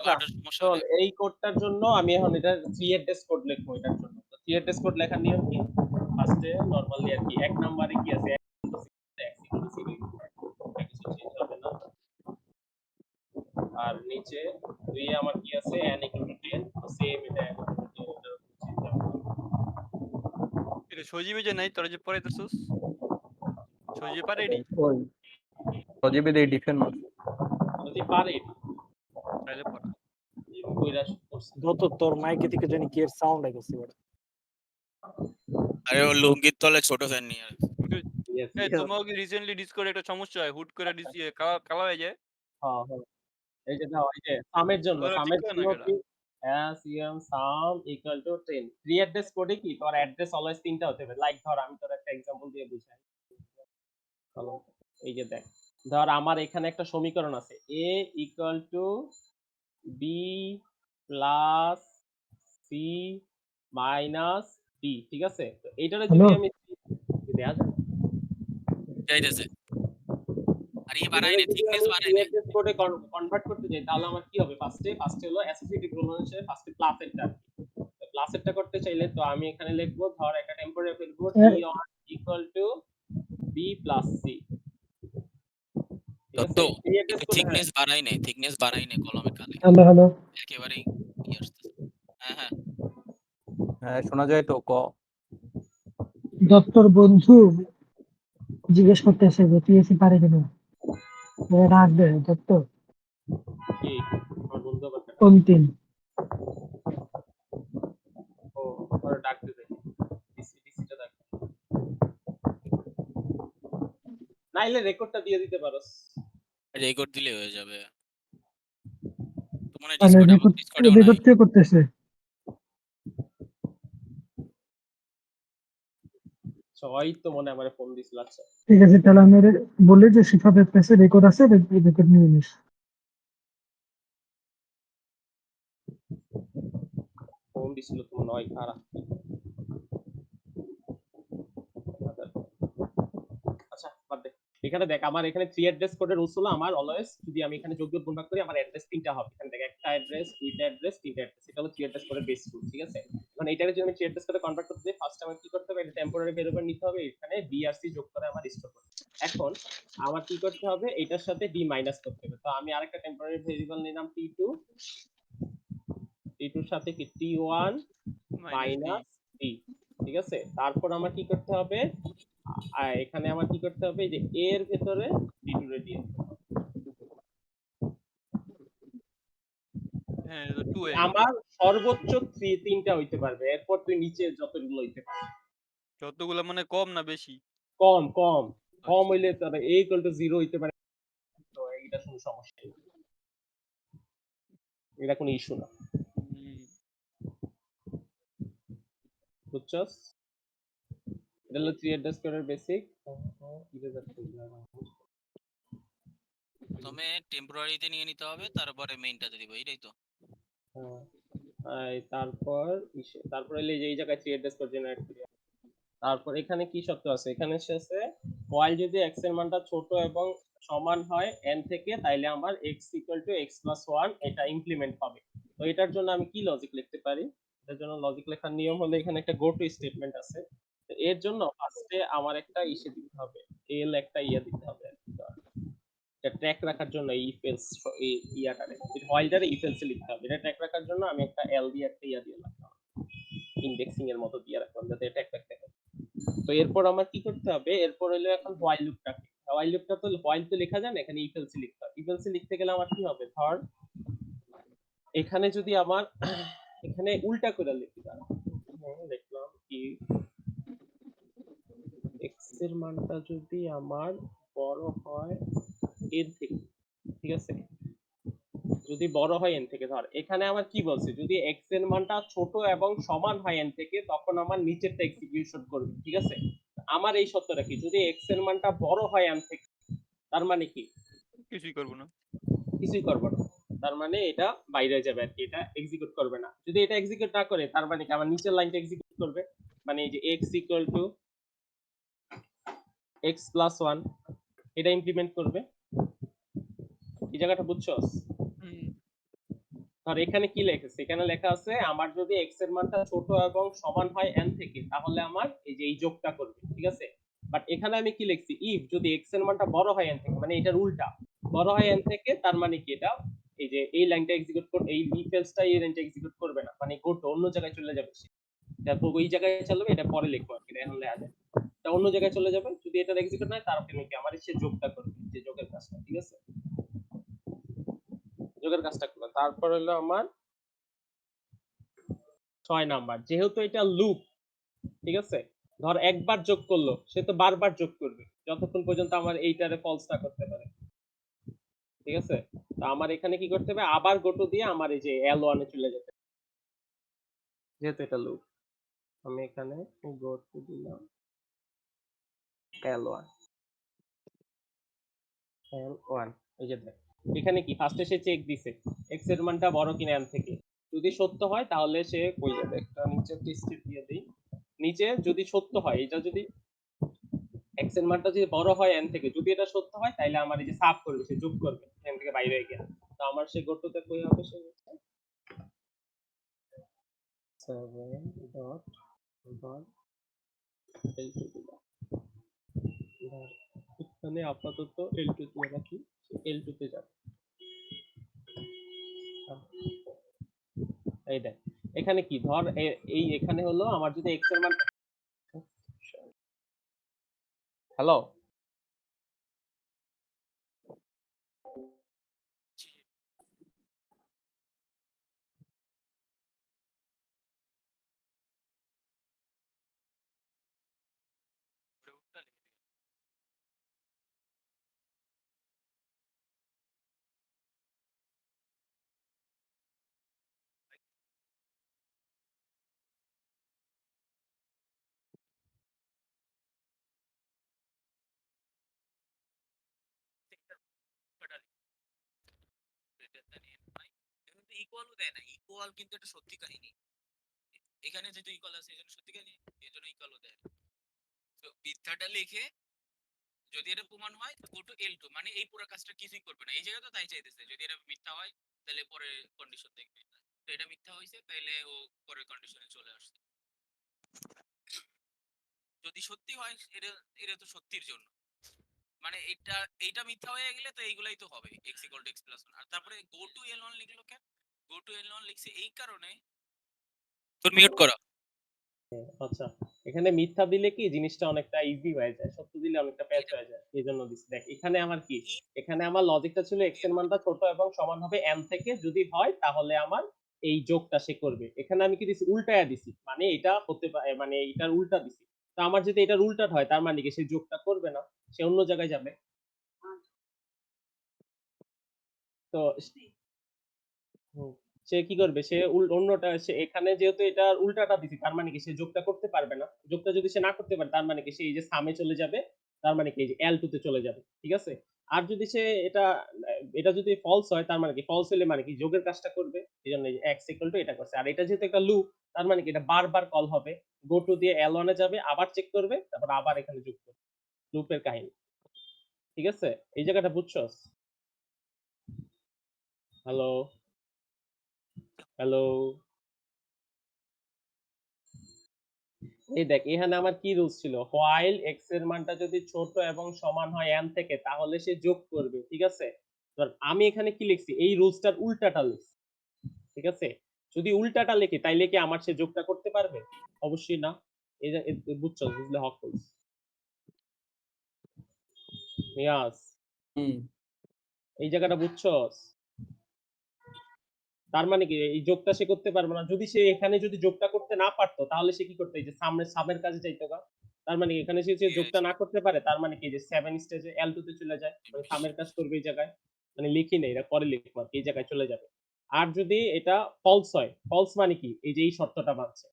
আচ্ছা, একটা সমস্যা শোন হলে এই কোডটার জন্য আমি এখন এটা 3 এড্রেস কোড লিখবো এটার জন্য। তো 3 এড্রেস কোড লেখার নিয়ম কি? ফার্স্ট এ নরমালি আরকি ১ নাম্বারে কি আছে? x equal to 0 কিছু চেঞ্জ হবে না। আর নিচে 2 এ আমার কি আছে? n equal to 10 তো সেম এটা n equal to 10 এটার চেঞ্জ হবে না। এটা সজীবে যে নাই তোরা যে পড়াইতেছস সজীবে পারে এডি ওই সজীবে দিয়ে ডিফেন্ড মার যদি পারে তাইলে পড়া কইরা করছে। যত তোর মাইকে থেকে জানি কি এর সাউন্ড আইতেছে বড়। আরে ও লুঙ্গির তলে ছোট ফ্যান নিয়ে আছে। Yes, এই yes. তোমার কি রিসেন্টলি ডিসকর্ডে একটা সমস্যা হয় হুট করে ডিসি কালা কালা হয়ে যায় হ্যাঁ, হ্যাঁ। এই যে দাও এই যে সামের জন্য ওরা ঠিক সামের করে না জন্য কেডা কি CM some equal to 10 free address কোডে কি তোর অ্যাড্রেস অলওয়েজ তিনটা হতে হবে লাইক ধর আমি তোর একটা एग्जांपल দিয়ে বুঝাই চলো এই যে দেখ ধর আমার এখানে একটা সমীকরণ আছে a equal to b plus c minus d ঠিক আছে তো এইটারে যদি হ্যালো আমি দেয়া যায় যাইতেছে। আর ই বাড়াই এটারে না, যদি থিকনেস আমি বাড়াই নাই। সিএসএস কোডে কনভার্ট করতে যাই তাহলে আমার কি হবে ফার্স্টে হলো অ্যাসোসিয়েটিভ রুল অনুসারে ফার্স্টে প্লাস এরটা প্লাস এরটা করতে চাইলে তো আমি এখানে লিখবো ধর একটা টেম্পোরারি ফেলবো d1 equal to b plus c ঠিক তত আছে এই অ্যাড্রেস কিন্তু কোড হ্যাঁ থিকনেস বাড়াই নাই কলমে কালি। হ্যালো হ্যালো একেবারেই ই আসতেছে। হ্যাঁ হ্যাঁ হ্যাঁ শোনা যায় তো ক দত্তর বন্ধু জিজ্ঞেস করতেছে যে পিএসসি পারে কিনা রাখবে দত্ত কি আমার বন্ধু আবার কেন? অন্তিম ও ওরা ডাক দিতে ডিসিটা ডাক নাইলে রেকর্ডটা দিয়ে দিতে পারোস রেকর্ড দিলে হয়ে যাবে। তোমার মানে ডিসকর্ডে আমার রেকর্ড ডিসকর্ডেও নাই। রেকর্ড কে করতেছে সবাই তো মনে আমার ফোন দিছিল আচ্ছা ঠিক আছে তাহলে আমি বলে যে শিফা পেপারসে রেকর্ড আছে রেকর্ড নিয়ে নিস ফোন দিছিল তো মনে হয় খারাপ আচ্ছা বাদ দে এখানে দেখ আমার এখানে 3 অ্যাড্রেস কোডের রুলস হলো আমার অলওয়েজ যদি আমি এখানে যোগ বিয়োগ গুণ ভাগ করি আমার অ্যাড্রেস তিনটা হবে এখানে দেখ একটা অ্যাড্রেস দুইটা অ্যাড্রেস তিনটা অ্যাড্রেস এটা হলো 3 অ্যাড্রেস কোডের বেস রুল ঠিক আছে এখন এটাকে যদি আমি 3 অ্যাড্রেস কোডে কনভার্ট করতে চাই ফার্স্ট আমার কি করতে হবে এটা টেম্পোরারি ভেরিয়েবল নিতে হবে এখানে b আর c যোগ করে আমার স্টোর করতে হবে এখন আমার কি করতে হবে এটার সাথে d মাইনাস করতে হবে তো আমি আরেকটা টেম্পোরারি ভেরিয়েবল নিলাম t2 t2 এর সাথে কি t1 মাইনাস d ঠিক আছে তারপর আমার কি করতে হবে এখানে আমার কি করতে হবে যে a এর ভেতরে d2 রে দিয়ে হ্যাঁ এটা 2 এ আমার সর্বোচ্চ তিনটা হইতে পারবে এরপর তুই নিচে যতগুলো হইতে পারবে যতগুলো মানে কম না বেশি কম কম কম হইলে তবে a ইকুয়াল টু 0 হইতে পারে তো এটা কোনো সমস্যা নেই এটা কোনো ইস্যু না বুঝছস এটা হলো 3 অ্যাড্রেস কোডের বেসিক প্রথমে টেম্পোরারিতে নিয়ে নিতে হবে তারপরে মেইনটাতে দিব এটাই তো। তারপর হলো এই জায়গায় 3 অ্যাড্রেস কোড জেনারেট করি তারপর এখানে কি শর্ত আছে এখানে আছে while যদি x এর মানটা ছোট এবং সমান হয় n থেকে তাইলে আমার x x + 1 এটা ইমপ্লিমেন্ট হবে তো এটার জন্য আমি কি লজিক লিখতে পারি এটার জন্য লজিক লেখার নিয়ম হলো এখানে একটা গো টু স্টেটমেন্ট আছে তো এর জন্য ফার্স্টে আমার একটা ইসে দিতে হবে এল একটা ইয়া দিতে হবে এটা ট্র্যাক রাখার জন্য ইফ এলস ইয়াটারে whileটারে ইফ এলসে লিখতে হবে এটা ট্র্যাক রাখার জন্য আমি একটা এল দিয়ে একটা ইয়া দিয়ে রাখলাম ইন্ডেক্সিং এর মতো দিয়ে রাখলাম যাতে ট্র্যাক রাখতে পারে তো এরপর আমার কি করতে হবে এরপর হলো এখন while লুপটাকে while লুপটা তো while তো লেখা যায় না এখানে if else লিখতে হবে if else লিখতে গেলে আমার কি হবে ধর এখানে যদি আমার এখানে উল্টা করে লিখি দাঁড়া দেখলাম কি x এর মানটা যদি আমার বড় হয় এর থেকে ঠিক আছে যদি বড় হয় n থেকে ধর এখানে আমার কি বলছে যদি x এর মানটা ছোট এবং সমান হয় n থেকে তখন আমার নিচেরটা এক্সিকিউশন করবে ঠিক আছে আমার এই সত্যটা কি যদি x এর মানটা বড় হয় n থেকে তার মানে কি কিছুই করব না কিছুই করবে না তার মানে এটা বাইরে যাবে আর কি এটা এক্সিকিউট করবে না যদি এটা এক্সিকিউট না করে তার মানে কি আমার নিচের লাইনটা এক্সিকিউট করবে মানে এই যে x x + 1 এটা ইমপ্লিমেন্ট করবে এই জায়গাটা বুঝছস ধর এখানে কি লেখেছে, এখানে লেখা আছে আমার যদি x এর মানটা ছোট এবং সমান হয় n থেকে তাহলে আমার এই যে এই যোগটা করবে, ঠিক আছে। বাট এখানে আমি কি লিখছি, ইফ যদি x এর মানটা বড় হয় n থেকে, মানে এটার উল্টা, বড় হয় n থেকে, তার মানে কি এটা এই যে এই লাইনটা এক্সিকিউট করবে, এই if else-টা এই লাইনটা এক্সিকিউট করবে না, মানে কোড অন্য জায়গায় চলে যাবে, তারপর ওই জায়গায় চালাবে, এটা পরে লিখবো আর কি, এটা এখন লেখা যায়, এটা অন্য জায়গায় চলে যাবে। যদি এটা এক্সিকিউট না হয় তারপরে নাকি আমার সে যোগটা করবে, যে যোগের কাজটা, ঠিক আছে, যোগের কাজটা করবে। তারপর হলো আমার 6 নাম্বার, যেহেতু এটা লুপ, ঠিক আছে, ধর একবার যোগ করলো, সে তো বারবার যোগ করবে যতক্ষণ পর্যন্ত আমার এইটারে ফলস না করতে পারে, ঠিক আছে। তো আমার এখানে কি করতে হবে, আবার গোটো দিয়ে আমার এই যে L1 এ চলে যেতে হবে। যেহেতু এটা লুপ, আমি এখানে গোটো দিলাম L1 L1, এই যে দেখ এখানে কি ফার্স্টে সে চেক দিছে x এর মানটা বড় কিনা n থেকে, যদি সত্য হয় তাহলে সে কই যাবে, একটা নিচে একটা স্টেপ দিয়ে দেই, নিচে যদি সত্য হয়, এটা যদি x এর মানটা যদি বড় হয় n থেকে, যদি এটা সত্য হয় তাহলে আমার এই যে সাব করবে, সে যোগ করবে n থেকে বাইরে হয়ে গিয়ে, তো আমার সে গোটোতে কই হবে, সে 7.L2 দিলাম, এখানে আপাতত L2 দিয়ে রাখি, L2 তে যাবে। এই দেখ এখানে কি, ধর এই এখানে হলো আমার যদি x এর মান, হ্যালো, ইকুয়ালও দেয় না, ইকুয়াল কিন্তু এটা সত্যি কাহিনী, এখানে যেহেতু ইকুয়াল আছে এজন্য সত্যি কাহিনী, এজন্য ইকুয়ালও দেয় না। তো মিথ্যাটা লিখে যদি এটা প্রমাণ হয় গো টু L2, মানে এই পুরো কাজটা কিছুই করবে না, এই জায়গায় তো তাই চাইতেছে, যদি এটা মিথ্যা হয় তাহলে পরে কন্ডিশন দেখবে, তো এটা মিথ্যা হয়েছে তাহলে ও পরের কন্ডিশনে চলে আসছে। যদি সত্যি হয় এটা, এটা তো সত্যির জন্য, মানে এইটা মিথ্যা হয়ে গেলে তো এইগুলাই তো হবে x = x + 1। আর তারপরে গো টু L1 লিখলো কেন, গো টু L1 লিখছে এই কারণে, তোর মিউট করা, আচ্ছা এখানে মিথ্যা দিলে কি জিনিসটা অনেকটা ইজি হয়ে যায়, সত্য দিলে অনেকটা প্যাচ এটা হয়ে যায়, এই জন্য দিচ্ছি। দেখ এখানে আমার কি, ই এখানে আমার লজিকটা ছিল x এর মানটা ছোট এবং সমান হবে n থেকে, যদি হয় তাহলে আমার এই যোগটা সে করবে। এখানে আমি কি দিছি, উল্টায়া দিছি, মানে এটা হতে পারে, মানে এটার উল্টা দিছি, তো আমার যদি এটার উল্টা হয় তার মানে কি সে যোগটা করবে না, সে অন্য জায়গায় যাবে। তো হুম, সে কি করবে, সে অন্যটা, সে এখানে যেহেতু এটার উল্টাটা দিছি তার মানে কি সে যোগটা করতে পারবে না, যোগটা যদি সে না করতে পারে তার মানে কি সে এই যে সামে চলে যাবে, তার মানে কি এই যে L2 তে চলে যাবে, ঠিক আছে। আর যদি সে এটা, এটা যদি ফলস হয় তার মানে কি, ফলস হলে মানে কি যোগের কাজটা করবে, এই জন্য x = এটা করছে। আর এটা যেহেতু একটা লুপ, তার মানে কি এটা বারবার কল হবে, গো টু দিয়ে L1 এ যাবে, আবার চেক করবে, তারপর আবার এখানে যোগ করবে, লুপের কাহিনী, ঠিক আছে। এই জায়গাটা বুঝছস? হ্যালো, হ্যালো, এই দেখ এখানে আমার কি রুলস ছিল, হোয়াইল x এর মানটা যদি ছোট এবং সমান হয় n থেকে তাহলে সে যোগ করবে, ঠিক আছে। তো আমি এখানে কি লিখছি, এই রুলসটার উল্টাটা লিখছি, ঠিক আছে। যদি উল্টাটা লিখি তাইলে কি আমার সে যোগটা করতে পারবে? অবশ্যই না। এই যে বুঝছো, বুঝলে হক করছি। ইয়াস, হুম এই জায়গাটা বুঝছস? তার মানে কি এই যোগটা সে করতে পারবে না, যদি সে এখানে যদি যোগটা করতে না পারতো তাহলে সে কি করতো, এই যে সামনে সাবের কাজে যাইতো গা। তার মানে এখানে সে যে যোগটা না করতে পারে তার মানে কি যে 7 স্টেজে L2 তে চলে যায়, মানে সামের কাজ করবে এই জায়গায়, মানে লিখি নেই, এটা পরে লিখবো আর কি, এই জায়গায় চলে যাবে। আর যদি এটা ফলস হয়, ফলস মানে কি এই যে এই শর্তটা মানছে,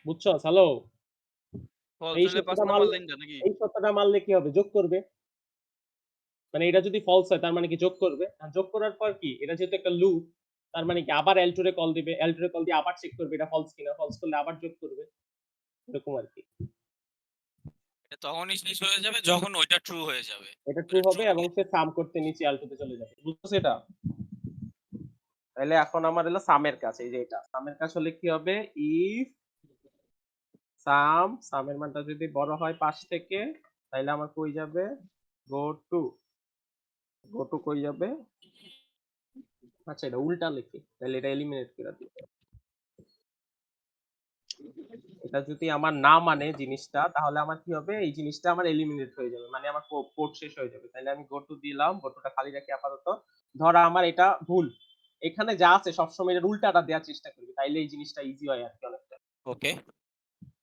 বুঝছস? হ্যালো, ফলস এই হলে 5 শর্তটা নাম্বার মানলে, লাইনটা নাকি? এই শর্তটা মানলে কি হবে, যোগ করবে, মানে এটা যদি ফলস হয় তার মানে কি যোগ করবে, আর যোগ করার পর কি, এটা যেহেতু একটা লুপ, তার মানে কি আবার L2 রে কল দিবে, L2 রে কল দিয়ে আবার চেক করবে এটা ফলস কিনা, ফলস করলে আবার যোগ করবে, এরকম আর কি। এটা তখনই শেষ হয়ে যাবে যখন ওইটা ট্রু হয়ে যাবে, এটা ট্রু ওটা ট্রু হবে এবং সে সাম করতে নিচে L2 তে চলে যাবে, বুঝছো এটা? তাহলে এখন আমার হলো সামের কাজ, এই যে এটা সামের কাজ হলে কি হবে, ইফ সামের মানটা যদি বড় হয় 5 থেকে, তাহলে আমার কই যাবে, গো টু কই যাবে, আচ্ছা এটা উল্টা লিখি, তাহলে এটা এলিমিনেট করে দিই। এটা যদি আমার না মানে জিনিসটা, তাহলে আমার কি হবে, এই জিনিসটা আমার এলিমিনেট হয়ে যাবে, মানে আমার কোড শেষ হয়ে যাবে। তাহলে আমি গো টু দিলাম, গো টুটা খালি রাখি আপাতত। ধরা আমার এটা ভুল, এখানে যা আছে সবসময় এর উল্টাটা দেওয়ার চেষ্টা করবি, তাইলে এই জিনিসটা ইজি হয় আর কি অনেকটা। ওকে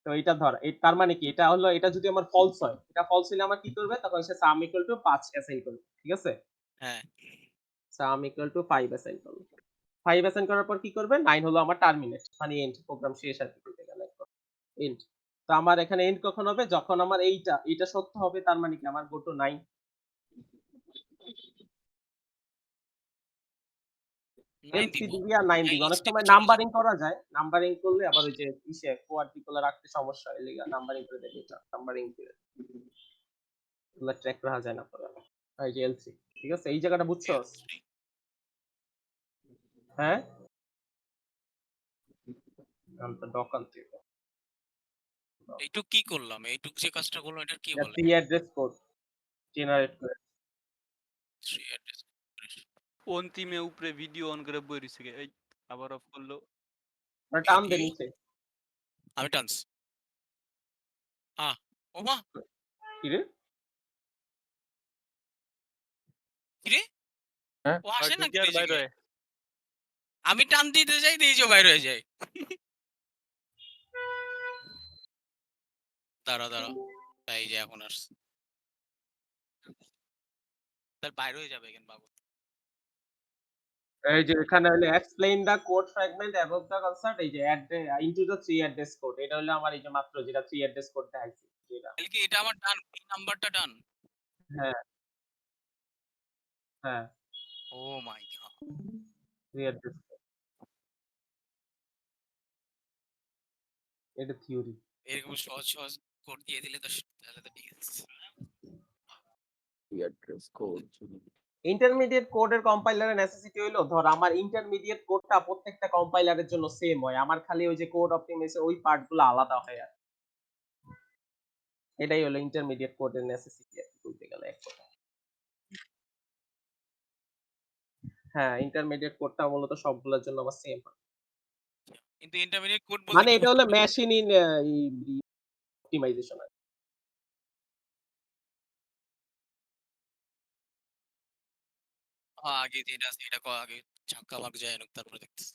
তো এটা ধর, তার মানে কি, এটা হলো, এটা যদি আমার ফলস হয়, এটা ফলস হলে আমার কি করবে, তখন সে সাম ইকুয়াল টু 5 অ্যাসাইন করবে, ঠিক আছে, হ্যাঁ সাম ইকুয়াল টু 5 অ্যাসাইন করবে। 5 অ্যাসাইন করার পর কি করবে, 9 হলো আমার টার্মিনেট, মানে এন্ড, প্রোগ্রাম শেষ আর কি বলতে গেলে এন্ড। তো আমার এখানে এন্ড কখন হবে, যখন আমার এইটা সত্য হবে, তার মানে কি আমার গো টু 9। 9 এলসি দিব দিবি আর 9 দিবি, অনেক স্টেপে সময় চলে নাম্বারিং করা যায়, নাম্বারিং করলে আবার ওই যে ইসে কোয়াড্রিকুলার রাখতে সমস্যা হয়, লেগা নাম্বারিং করে দেবে, এটা নাম্বারিং করে এগুলা ট্র্যাক রাখা যায় না পরে। এই যে এলসি, ঠিক আছে, এই জায়গাটা বুঝছস? L3 হ্যাঁ, আমি তো ডকান্তি, এইটুক কি করলাম, এইটুক যে কাজটা করলাম এটা কি বলে? ফ্রি অ্যাড্রেস কোড জেনারেট করে। 3 অ্যাড্রেস অন্তিমে উপরে ভিডিও অন করে বই রইছে গে। এই আবার অফ করলো। মানে টান দে নিচে, আমি টানছি ওমা কি রে, কিরে হ্যাঁ ও আসে না ঢুকে আর পেজে বাইরে হয়। আমি টান দিতে যাই দিয়ে বাইরে হয়ে যায়। দাঁড়া দাঁড়া এই যে এখন আসছে, তার বাইরে হয়ে যাবে কেন বাবু? এই যে এখানে হলো explain the code fragment above the concert, এই যে add into the 3 address code, এটা হলো আমার এই যে মাত্র যেটা 3 অ্যাড্রেস কোড দেখাইছি যেটা। তাহলে কি এটা আমার ডান, এই নাম্বারটা ডান? হ্যাঁ হ্যাঁ, ও মাই গড, 3 অ্যাড্রেস, এটা থিওরি। এরকম সহজ সহজ কোড দিয়ে দিলে তো তাহলে তো ঠিক আছে। অ্যাড্রেস কোড ইন্টারমিডিয়েট কোডের কম্পাইলারের নেসেসিটি হইলো, ধর আমার ইন্টারমিডিয়েট কোডটা প্রত্যেকটা কম্পাইলারের জন্য সেম হয়, আমার খালি ওই যে কোড অপটিমাইজেশন ওই পার্টগুলো আলাদা হয় আর এটাই হলো ইন্টারমিডিয়েট কোডের নেসেসিটি আর কি বলতে গেলে এক কথা। হ্যাঁ, ইন্টারমিডিয়েট কোডটা মূলত সবগুলোর জন্য আমার সেম হয়, কিন্তু ইন্টারমিডিয়েট কোড বলতে মানে কি এটা হলো বুঝাচ্ছ? Machine in optimisation. আগে যেটা আছে এটা আগে ধাক্কা লাগ যায় না তারপরে দেখতেছি।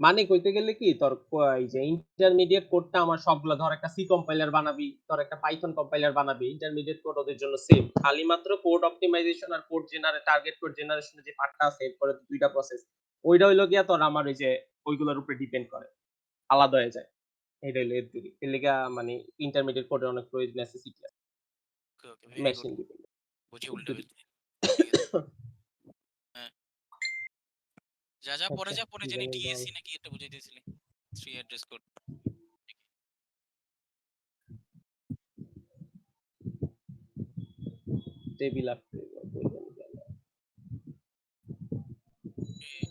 মানে কইতে গেলে কি, তোর এই যে ইন্টারমিডিয়েট কোডটা আমার সবগুলা, ধর একটা সি কম্পাইলার বানাবি, তোর একটা পাইথন কম্পাইলার বানাবি, ইন্টারমিডিয়েট কোড ওদের জন্য সেম, খালি মাত্র কোড অপটিমাইজেশন আর কোড জেনারেট টার্গেট কোড জেনারেশনের যে পার্টটা আছে, এরপরে দুইটা প্রসেস, ওইটা হইলো গিয়া তোর আমার ওই যে ওইগুলোর উপরে ডিপেন্ড করে, আলাদা হয়ে যায়, এটা হইলো এর দিকে, এর লিগা মানে ইন্টারমিডিয়েট কোডের অনেক প্রয়োজন নেসেসিটি আছে, okay okay very good, machine dependent. বুঝি উল্টে ফেলছি। ঠিক আছে হ্যাঁ, যা যা পরে আচ্ছা যা পরে কি জানি জানি বল, ডিএসসি নাকি এটা বুঝাই দিয়েছিলি 3 অ্যাড্রেস কোড। টেবিল আপনি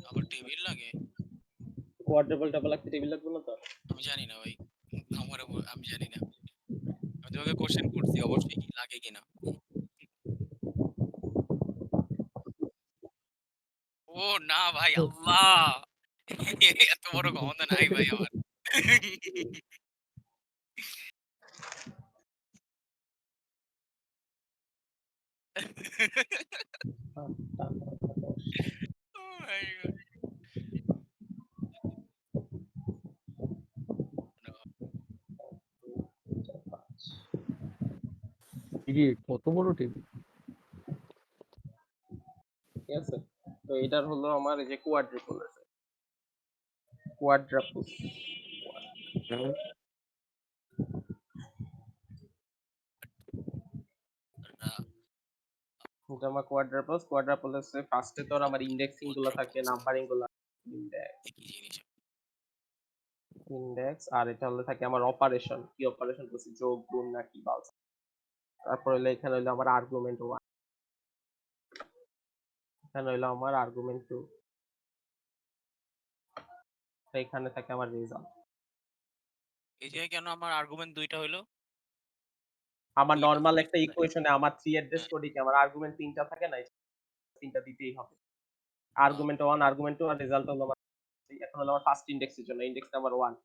আবার টেবিল লাগে? কোয়াড্রাপল ডাবল একটা টেবিল লাগবে না তো? আমি জানি না ভাই, আমার আমি জানি না। আমি তোমাকে কোশ্চেন করছি অবশ্যই কি লাগে কিনা। ও না ভাই, আল্লাহ এত বড় ক্ষমতা নাই ভাই আমার। Oh my God. No. কত বড় টেবিল? ঠিক আছে, তো এটার হলো আমার এই যে কোয়াড্রিপল আছে, কোয়াড্রাপুস, না, এটা আমার কোয়াড্রাপস, কোয়াড্রাপলের ফার্স্টে তোর আমার ইন্ডেক্সিং গুলো থাকে, quadruples নাম্বারিং গুলো, ইন্ডেক্স কি জিনিস? ইন্ডেক্স, আর এটা হলো থাকে আমার অপারেশন, কি অপারেশন করছি, যোগ গুণ নাকি বাল, তারপর হলো এখানে হলো আমার আর্গুমেন্ট 1, এখানে হলো আমার আর্গুমেন্ট 2, এখানে থাকে আমার রেজাল্ট। এই জায়গায় কেন আমার আর্গুমেন্ট দুইটা হইলো? আমার দুইটা নরমাল জিনিস একটা কোথায়? ইকুয়েশনে আমার 3 অ্যাড্রেস হ্যাঁ, কোডে কি আমার আর্গুমেন্ট 3 টা থাকে না? 3 টা দিতেই হবে। আ আর্গুমেন্ট 1, আর্গুমেন্ট 2 আর রেজাল্ট হলো আমার এখন হলো আমার ফার্স্ট ইনডেক্সের জন্য ইনডেক্স নাম্বার 1।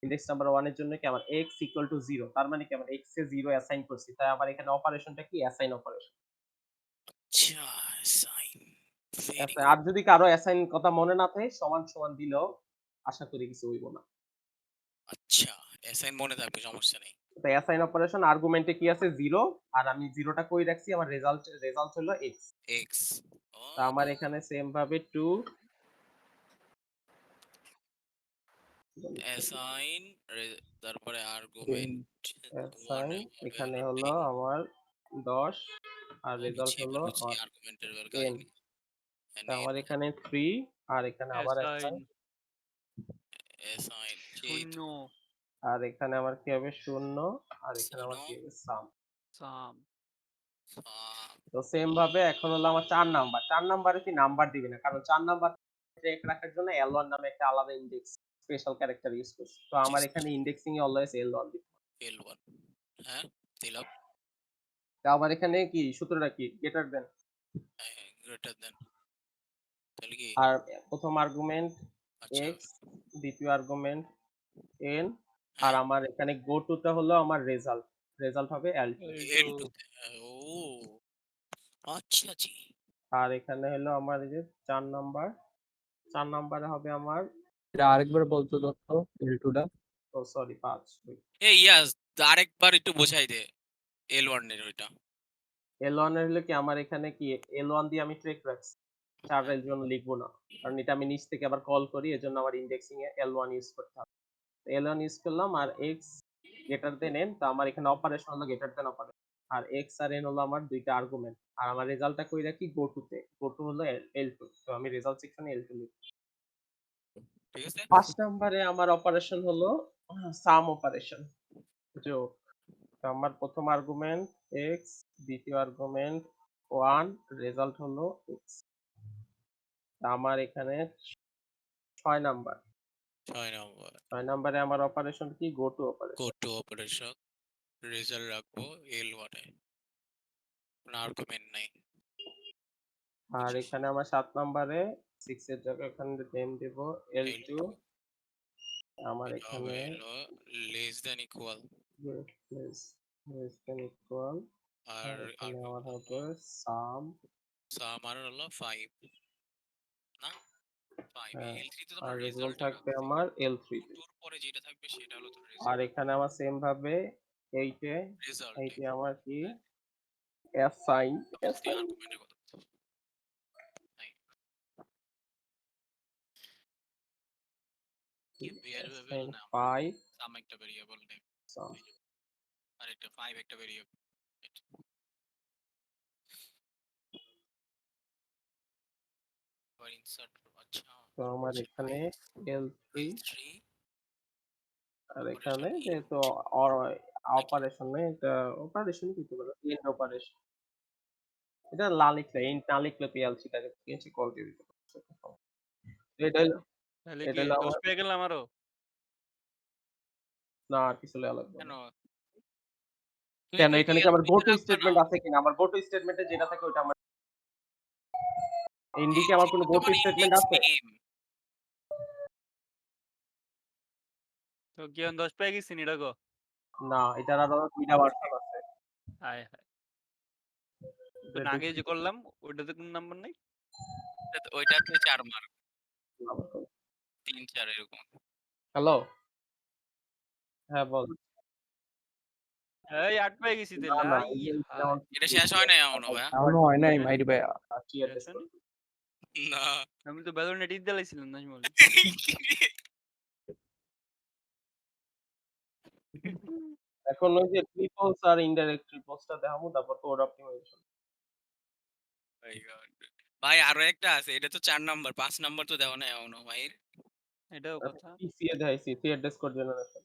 ইনডেক্স নাম্বার 1 এর জন্য কি আমার x ইকুয়াল টু 0 তার মানে কি আমার x এ 0 অ্যাসাইন করছি। তাই আমার এখানে অপারেশনটা কি অ্যাসাইন অপারেশন। আচ্ছা, সাইন। ভেরি আর গুড। যদি কারো অ্যাসাইন কথা মনে না থাকে সমান সমান দিলেও আশা করি কিছু হইব না। আচ্ছা, অ্যাসাইন মনে থাকবে, সমস্যা নেই। তো অ্যাসাইন অপারেশন আর্গুমেন্টে কি আছে 0 আর আমি 0 টা কই রাখছি আমার রেজাল্ট হলো x। x ও তা আমার এখানে সেম ভাবে 2 অ্যাসাইন তারপরে আর্গুমেন্ট 1 অ্যাসাইন এ হবে এখানে হলো হলো 10। আমার 10 আর ও রেজাল্ট বুঝছি, হলো এবার বুঝছি আমার আর্গুমেন্টের 10। কাহিনী। তা এখানে আমার এখানে 3 আর এখানে আবার অ্যাসাইন অ্যাসাইন অ্যাসাইন শূন্য আর এখানে আমার কি হবে 0 আর এখানে আমার শূন্য কি হবে সাম। সাম তো সেম ভাবে এখন হলো আমার 4 নাম্বার। 4 নাম্বারে কি নাম্বার দিবে না। কারণ 4 নাম্বার ট্র্যাক রাখার জন্য L1 নামে একটা আলাদা ইনডেক্স স্পেশাল ক্যারেক্টার ইউজ করছি। তো আমার এখানে ইনডেক্সিং এ অলওয়েজ L1 দিবে। L1 হ্যাঁ দিলাম। তো আমার এখানে কি সূত্রটা কি গ্রেটার দেন গ্রেটার দেন তাহলে কি আর প্রথম আর্গুমেন্ট আচ্ছা x দ্বিতীয় আর্গুমেন্ট n আর হ্যাঁ আমার এখানে গো টু টা হলো আমার রেজাল্ট। রেজাল্ট হবে L2 L2 ও আচ্ছা জি আর এখানে হলো আমার এই যে 4 নাম্বার 4 নাম্বারে হবে আমার এটা আরেকবার বলতো দত্ত L2 টা। ও সরি 5 এই ইয়াস আরেকবার একটু বোঝাই দে L1 এর ওইটা L1 এর হলো কি আমার এখানে কি L1 দিয়ে আমি ট্রেক রাখছি। 4 হ্যাঁ এর জন্য লিখবো না। কারণ এটা আমি নিচ থেকে আবার কল করি এজন্য আমার ইনডেক্সিং এ L1 ইউজ করতে হবে। L1 ইউজ করলাম আর x গ্রেটার দেন n তো আমার এখানে অপারেশন হলো গ্রেটার দেন অপারেশন আর x আর n হলো আমার দুইটা আর্গুমেন্ট আর আমার রেজাল্টটা কই রাখি গো টু তে গো টু হলো L2 তো আমি রেজাল্ট সেকশনে L2 লিখি। ঠিক আছে 5 নম্বরে আমার অপারেশন হলো সাম অপারেশন যোগ। তো আমার প্রথম আর্গুমেন্ট x দ্বিতীয় আর্গুমেন্ট 1 রেজাল্ট হলো x। তা আমার এখানে 6 নাম্বার 6 নম্বর 6 নাম্বারে আমার অপারেশন কি go to operation go to operation result রাখবো L1 এ কোনো আর্গুমেন্ট নাই আর বুঝছিস এখানে আমার 7 নাম্বারে 6 এর জায়গায় এখানে নেম দেব L2 L2 আমার এটা হবে এখানে হলো less than equal less less than equal আর আর এখানে আমার আর্গুমেন্ট হলো হবে সাম আমার হলো 5 না 5 হ্যাঁ L3 তে তো আর আমরা রেজাল্ট রেজাল্টে থাকবে রাখছি আমার L3 তে। টুর পরে যেটা থাকবে সেটা হলো তোর আর রেজাল্ট এখানে আমার সেম ভাবে 8 এ রেজাল্টে আমার কি হ্যাঁ অ্যাসাইন সাপোজ তুই আর্গুমেন্টের কথা বলছিস। নাই কি ভেরিয়েবল না 5 সাম একটা ভেরিয়েবল নেই সাম আর একটা 5 একটা ভেরিয়েবল আবার ইনসার্ট আচ্ছা তো আমার এখানে L3 L3 আর অপারেশন এখানে যেহেতু অপারেশনে এটা অপারেশন কি বলে এন্ড অপারেশন এটা না লিখলে এন্ড না লিখলে PLC টাকে PLC কল দিয়ে দিতে পারছে। এটা হলো তাহলে এটা কি হলো 10 আমার পেয়ে গেলাম আরো না আর কিছু লেখা লাগবে কেন না। তুই কেন তুই কি এখানে কি আমার L3 গো তে টু রাখবা না স্টেটমেন্ট আছে কিনা আমার গো টু স্টেটমেন্টে যেটা থাকে ওটা আমার এন্ডি কি L3 আমার কোনো তে গো টু তোমার স্টেটমেন্ট ইন্ডেক্স আছে নেম তো কি 10 পেয়ে গেছি নি ডাকো না এটার আরো দুইটা ভার্সন আছে হায় হায় তো এটা আগে যে করলাম ওইটাতে কোন নাম্বার নাই ওইটাতে 4 মার্ক 3 4 এরকম হ্যালো হ্যাঁ বল এই 8 পেয়ে গেছি না তাহলে না আই এই যে হায় এটা শেষ হয় নাই এখনো ভাইয়া এখনো হয় নাই মাইরি ভাইয়া। টিয়ার শেষ টেস্ট হয়নি? না আমি তো ব্যালনে টিপ দিলাইছিলাম নাজমুল এখন ওই যে ট্রিপলস আর ইনডাইরেক্ট ট্রিপলসটা দেখাবো তারপর কোড অপটিমাইজেশন My God. ভাই আরো একটা আছে এটা তো 4 নাম্বার 5 নাম্বার তো দেওয়া নাই এখনো ভাই এটাও কথা পিসিএ দেখাইছি সি অ্যাড্রেস কোড জেনারেশন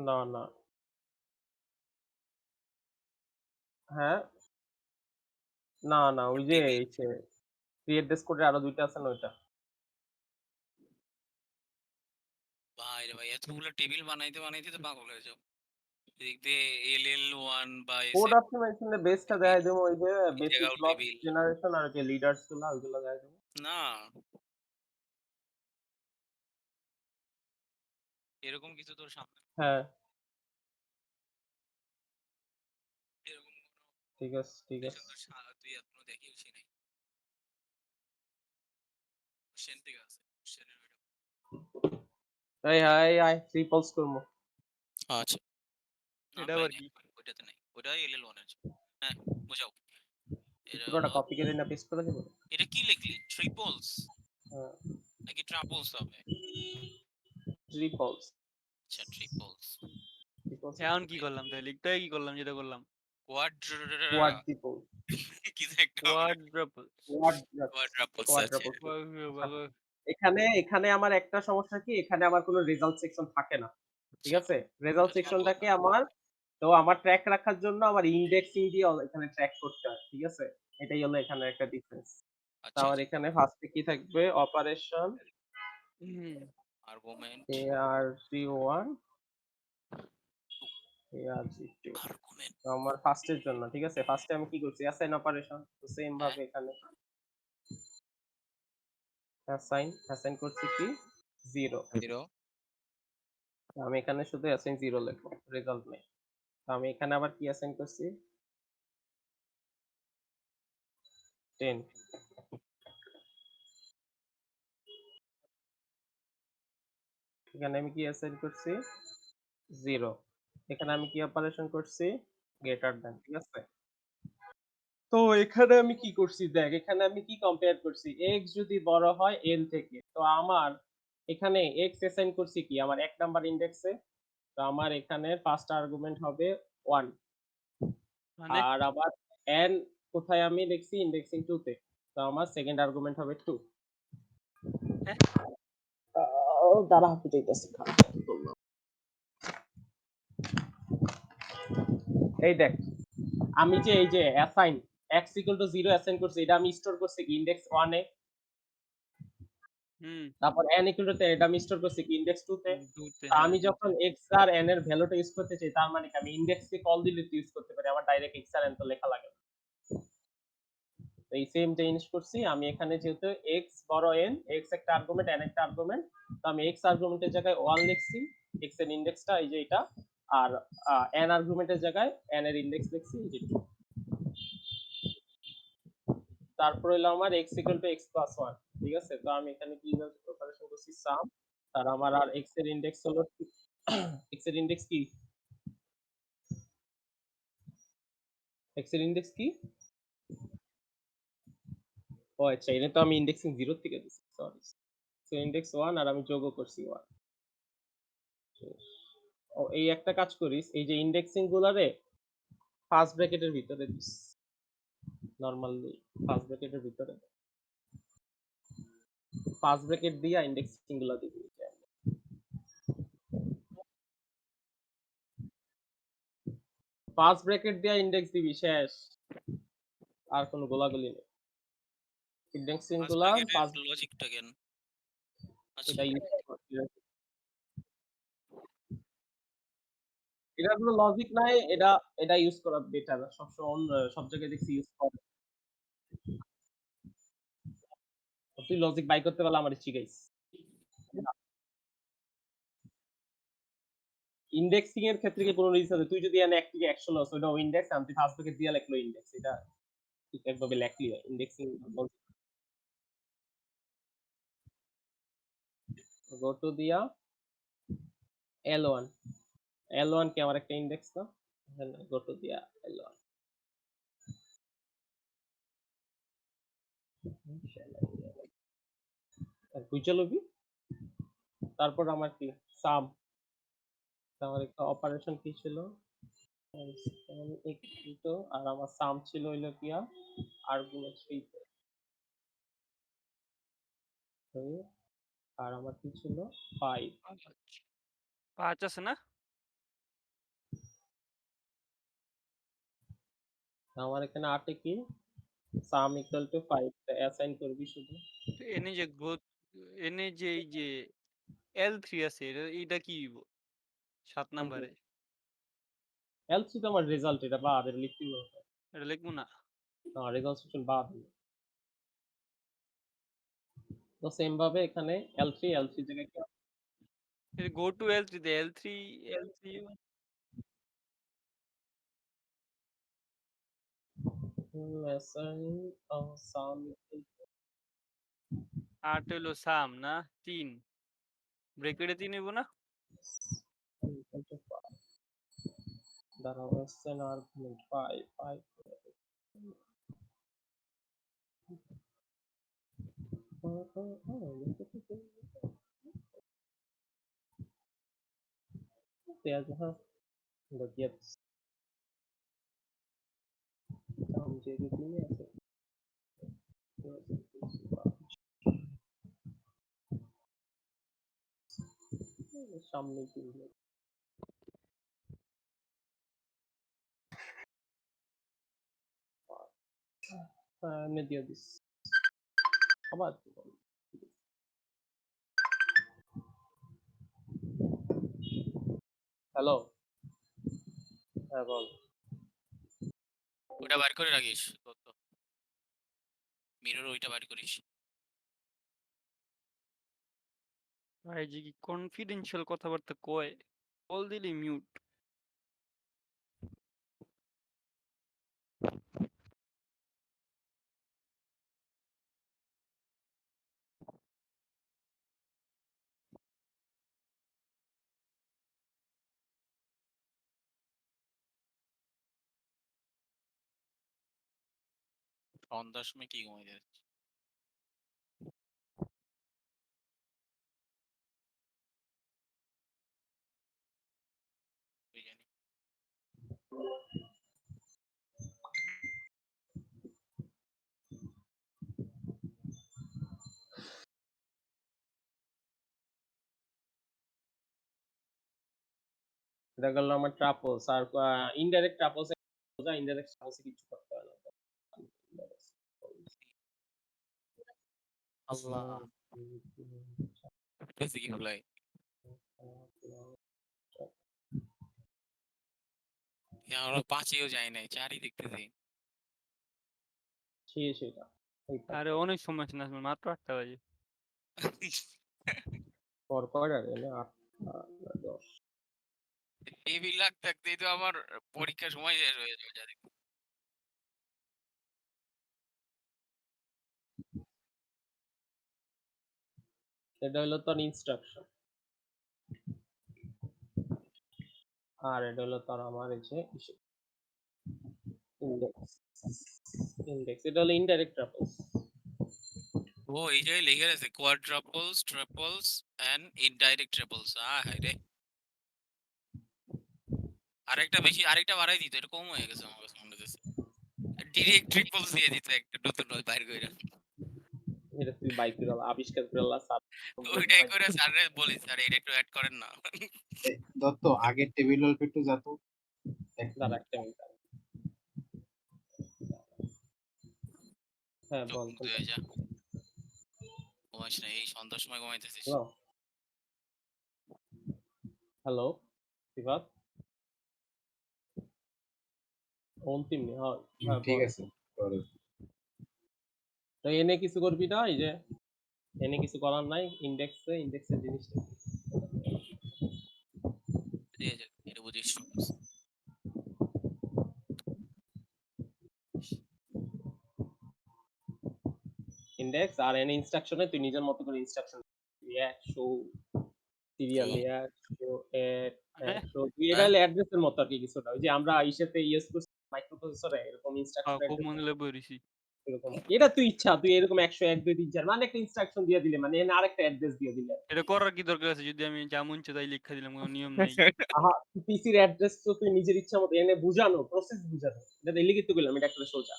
না না হ্যাঁ না না ওই যে টেবিল ক্রিয়েট ডেস্ক কোডের আরো দুইটা আছে না ওইটা। ভাই রে ভাই এতগুলো টেবিল বানাইতে বানাইতে তো পাগল হয়ে যাও। এদিক দিয়ে LL1 বা কোড SF অপটিমাইজেশন এর বেসটা দেখাই দেবো ওই যে এই বেসিক জায়গাও ব্লক টেবিল জেনারেশন আর যে লিডারস গুলো ওইগুলো দেখাই দেবো। না এরকম কিছু তোর সামনে হ্যাঁ এরকম ঠিক আছে ঠিক আছে। তোর তুই এখনো দেখিয়েছি নাই কোশ্চেন থেকে আছে কোশ্চেনের এই হাই আই ট্রিপলস করবো। আচ্ছা এটা ভাই আবার নাই কি? ওইটাতে নাই ওটা LL1 এর হ্যাঁ বোঝাও এটা পুরোটা হলো কপি করে না পেস্ট করে দেবো। এটা কি লিখলি ট্রিপলস হ্যাঁ নাকি ট্রাপলস হবে ট্রিপলস আচ্ছা ট্রিপলস ট্রিপলস এখন কি করলাম তাই লিখতে কি করলাম যেটা করলাম কোয়াড্রিপল কি যে একটা হবে কোয়াড্রাপল কোয়াড্রাপলস আছে কোয়াড্রাপল এখানে এখানে আমার একটা সমস্যা কি এখানে আমার কোনো রেজাল্ট সেকশন থাকে না। ঠিক আছে রেজাল্ট এটা সেকশনটাকে আমার তো আমার ট্র্যাক রাখার জন্য আমার ইনডেক্সিং দিয়ে এখানে ট্র্যাক করতে হয়। ঠিক আছে এটাই হলো এখানে একটা ডিফারেন্স। আচ্ছা তাহলে এখানে ফার্স্টে কি থাকবে operation argument ARG1 ARG2 argument তো আমার ফার্স্টের জন্য ঠিক আছে ফার্স্টে আমি কি করছি অ্যাসাইন অপারেশন তো সেম ভাবে এখানে অ্যাসাইন করছি কি 0 0 আমি এখানে শুধু অ্যাসাইন 0 লিখবো রেজাল্ট নেই। তো আমি এখানে আবার কি অ্যাসাইন করছি 10 এখানে আমি কি অ্যাসাইন করছি 0 এখানে আমি কি অপারেশন করছি গ্রেটার দ্যান ঠিক আছে। তো এখানে আমি কি করছি দেখ এখানে আমি কি কম্পেয়ার করছি x যদি বড় হয় n থেকে তো আমার এখানে x অ্যাসাইন করছি কি আমার এক নাম্বার ইনডেক্সে তো আমার এখানে ফার্স্ট আর্গুমেন্ট হবে 1 মানে আর আবার n কোথায় আমি লিখছি ইন্ডেক্সিং 2 তে তো আমার সেকেন্ড আর্গুমেন্ট হবে 2 হ্যাঁ? দাঁড়া হাঁটতে চাইতেছি এই দেখ আমি যে এই যে assign x equal to 0 assign করছি এটা আমি স্টোর করছি কি ইনডেক্স 1 এ তারপর n equal to 10 এটা আমি স্টোর করছি কি ইনডেক্স 2 তে দুতে তা আমি যখন x আর n এর ভ্যালুটা ইউজ করতে চাই তার মানে কি আমি ইনডেক্সকে কল দিলে তো ইউজ করতে পারি আমার ডাইরেক্ট x আর n তো লেখা লাগে না। তো এই সেম জিনিস করছি আমি এখানে যেহেতু x বড় n x একটা আর্গুমেন্ট n একটা আর্গুমেন্ট তো আমি x আর্গুমেন্টের জায়গায় 1 লিখছি x এর ইনডেক্সটা এই যে এটা আর n আর্গুমেন্টের জায়গায় n এর ইনডেক্স লিখছি এই যে 2 তারপর হলো আমার x equal to x plus 1 ঠিক আছে তো আমি এখানে কি অপারেশন করছি সাম আর আমার আর x এর ইনডেক্স হলো x এর ইনডেক্স কি x এর ইনডেক্স কি ও আচ্ছা এটা তো আমি ইনডেক্সিং 0 থেকে দিছি সরি সো ইনডেক্স 1 আর আমি যোগও করছি 1 ও এই একটা কাজ করিস এই যে ইনডেক্সিং গুলারে ফার্স্ট ব্র্যাকেটের ভিতরে দিস নরমালি ফার্স্ট ব্র্যাকেটের ভিতরে ফার্স্ট ব্র্যাকেট দিয়া ইনডেক্সিং গুলা দিবি ফার্স্ট ব্র্যাকেট দিয়া ইনডেক্স দিবি শেষ আর কোনো গোলাগুলি নেই ইনডেক্সিং গুলা ফার্স্ট লজিকটা কেন আচ্ছা এটা ইউজ করতে এটা কোনো লজিক নাই এটা এটা ইউজ করা বেটার সবসময় সব জায়গায় দেখছি ইউজ করে তুই লজিক বাই করতে পারলে আমার শিখাইস ইনডেক্সিং এর ক্ষেত্রে কি কোনো রিজন আছে তুই যদি এনে এক থেকে 100 লস ওটা ইনডেক্স আমি ফার্স্ট থেকে দিয়া লিখলো ইনডেক্স এটা ঠিক একভাবে লেখলি ইনডেক্সিং গো টু দিয়া L1 L1 কি আমার একটা ইনডেক্স না গো টু দিয়া L1 আর বুঝে লবি তারপর আমার কি সাম আমার একটা অপারেশন কি ছিল আর আমার সাম ছিল হইলো কিয়া আর্গুমেন্ট 3 তে আর আমার কি ছিল 5 5 আছে না আমার এখানে 8 এ কি সাম ইকুয়াল টু 5 অ্যাসাইন করবি শুধু। তো এনে যে গ্রোথ এনে যে এই যে L3 আছে এটা কি 7 নম্বরে L3 তো আমার রেজাল্ট, এটা বাদ, এটা লিখতে হবে এটা লিখবো না। না, রেজাল্ট সেকশন বাদ। তো সেম ভাবে এখানে L3 জায়গায় কি এটা গো টু L3 তে L3 অ্যাসাইন সাম 8 হলো সাম না 3 ব্রেকেটে 3 হইব না। ইকুয়াল টু 5 দাঁড়াও, assign argument 5 der Sache oder jetzt haben wir die Dinge সামনে কিনবে এমনি দিয়ে দিস আবার হ্যালো, হ্যাঁ বল। ওটা বার করে রাখিস তত মিরর ওইটা বার করিস। ভাই যে কি কনফিডেন্সিয়াল কথাবার্তা কয় কল দিলি মিউট। সন্ধ্যার সময় কি ঘুমাই যাচ্ছে? তুই জানি। এটা গেল আমার ট্রাপলস, আর ইনডাইরেক্ট ট্রাপলস বোঝা, ইনডাইরেক্ট ট্রাপলস কিছু করতে হয় না। আল্লাহ বুঝতেছি কি হলো আমরা 5-এও যাই নাই, 4ই দেখতেছি। সেটা আরে অনেক সময় আছে না, মাত্র 8টা বাজে। পর পর আর এনে 8 10 টেবিল লাগ থাকতেই তো আমার পরীক্ষার সময় শেষ হয়ে যাবে জানি। এটা হলো তোর ইনস্ট্রাকশন, আর এটা হলো তোর আমার এই যে ইন্ডেক্স এটা হলো ইনডাইরেক্ট ট্রাপলস। ও এই জায়গায় লেখা আছে কোয়াড্রাপলস, ট্রিপলস এন্ড ইনডাইরেক্ট ট্রিপলস। হায় রে, আরেকটা বাড়াই দিত, এটা কম হয়ে গেছে আমার কাছে মনে হচ্ছে। ডিরেক্ট ট্রিপলস দিয়ে দিত একটা নতুন বাইর কইরা। এটা তুই বাইক আবিষ্কার করে আল্লাহ স্যার ওইটাই করে স্যাররে বলি, স্যার এটা একটু অ্যাড করেন না। দত্ত আগের টেবিল অল্প একটু যাতো দাঁড়া একটা মিনিট। হ্যাঁ বল। তুই হয়ে যা, ঘুমাইস না, এই সন্ধ্যার সময় ঘুমাইতেছিস। হ্যালো সিফাত, অন্তিম নি, হ্যাঁ ঠিক আছে পরে। তো এনে কিছু করবি না, এই যে এনে কিছু করার নাই, ইন্ডেক্সের জিনিসটা এটা বুঝিস। ইন্ডেক্স আর এনে ইনস্ট্রাকশনে তুই নিজের মতো করে instruction show serial show add show, তুই এটা হলো অ্যাড্রেসের মতো আর কি কিছুটা, ওই যে আমরা ইসেতে ইউজ করছি মাইক্রোপ্রসেসরে এরকম ইনস্ট্রাকশন খুব মনে হলে বইরিছি। এরকম। এটা তুই ইচ্ছা, তুই এরকম 100 1 2 3 4 মানে একটা ইনস্ট্রাকশন দিয়ে দিলে, মানে এনে আরেকটা অ্যাড্রেস দিয়ে দিলে। এটা করার কি দরকার আছে? যদি আমি যা মন চাই তাই লিখা দিলাম, কোনো নিয়ম নেই। আহা, পিসির অ্যাড্রেস তো তুই নিজের ইচ্ছা মতো এনে বুঝানো, প্রসেস বুঝানো, এটা লিখিত করলাম, এটা একটা সোজা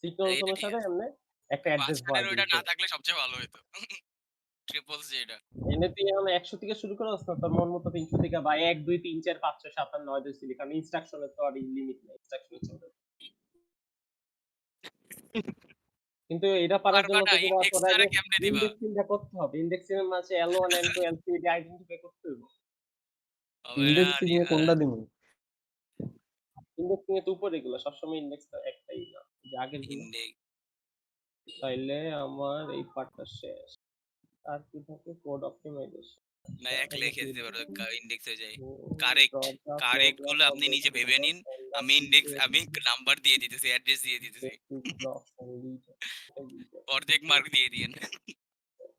সিকোয়েন্সের সাথে এমনি একটা অ্যাড্রেস মাঝখানের ভয় ওইটা না থাকলে সবচেয়ে ভালো হতো। ট্রিপলস যেটা এনে তুই এখন 100 থেকে শুরু করছ না, তোর মন মতো 300 থেকে বা 1 2 3 4 5 6 7 8 9 10 লিখা, কারণ ইনস্ট্রাকশনের তো আর লিমিট নেই, ইনস্ট্রাকশন চলবে। কিন্তু এটা পারার পারবা জন্য না, তো তোমার ইনডেক্স তোর ছাড়া আগে কেমনে দিবা? ইন্ডেক্সিংটা করতে হবে। ইন্ডেক্সিং এর মাঝে L1 L2 L3 দিয়ে আইডেন্টিফাই করতে হবে। হবে না ইন্ডেক্সিং এ রিহান। কোনটা দিব? ইন্ডেক্সিং এর তো উপরে এগুলো সবসময় ইন্ডেক্স তো একটাই না, যে আগের গুলো। ইনডেক্স তাইলে আমার এই পার্টটা শেষ। আর কি থাকে? Code optimisation. না এক লিখে দিতে পারো ইনডেক্সে যাই। কারেক্ট গুলো আপনি নিজে ভেবে নিন। আমি নাম্বার দিয়ে দিতেছি, অ্যাড্রেস দিয়ে দিতেছি। অর্ধেক মার্ক দিয়ে দিয়েন।